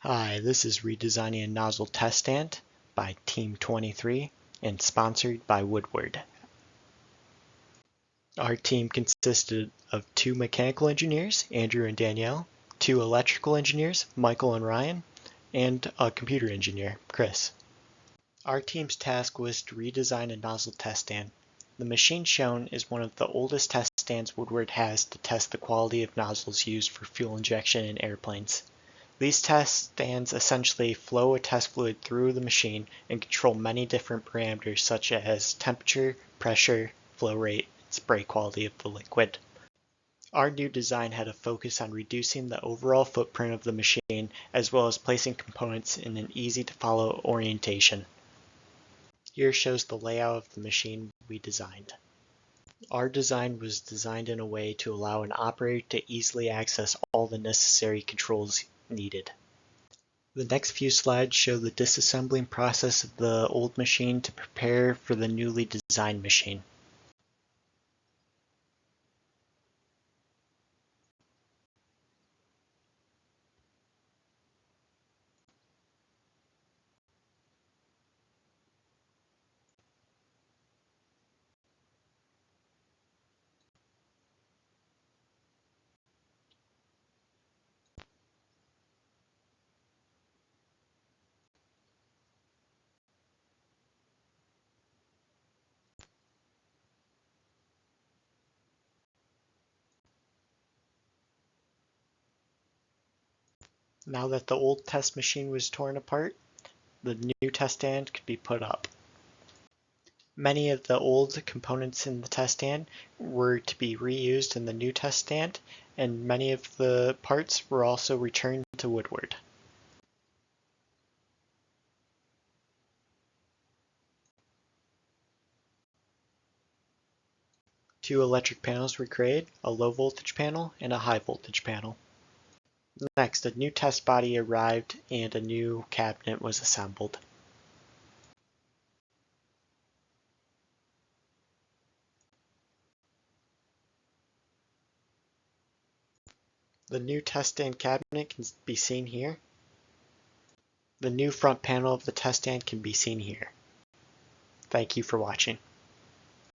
Hi, this is Redesigning a Nozzle Test Stand by Team 23 and sponsored by Woodward. Our team consisted of 2 mechanical engineers, Andrew and Danielle, 2 electrical engineers, Michael and Ryan, and a computer engineer, Chris. Our team's task was to redesign a nozzle test stand. The machine shown is one of the oldest test stands Woodward has to test the quality of nozzles used for fuel injection in airplanes. These test stands essentially flow a test fluid through the machine and control many different parameters such as temperature, pressure, flow rate, and spray quality of the liquid. Our new design had a focus on reducing the overall footprint of the machine as well as placing components in an easy-to-follow orientation. Here shows the layout of the machine we designed. Our design was designed in a way to allow an operator to easily access all the necessary controls needed. The next few slides show the disassembling process of the old machine to prepare for the newly designed machine. Now that the old test machine was torn apart, the new test stand could be put up. Many of the old components in the test stand were to be reused in the new test stand, and many of the parts were also returned to Woodward. Two electric panels were created, a low voltage panel and a high voltage panel. Next, a new test body arrived and a new cabinet was assembled. The new test stand cabinet can be seen here. The new front panel of the test stand can be seen here. Thank you for watching.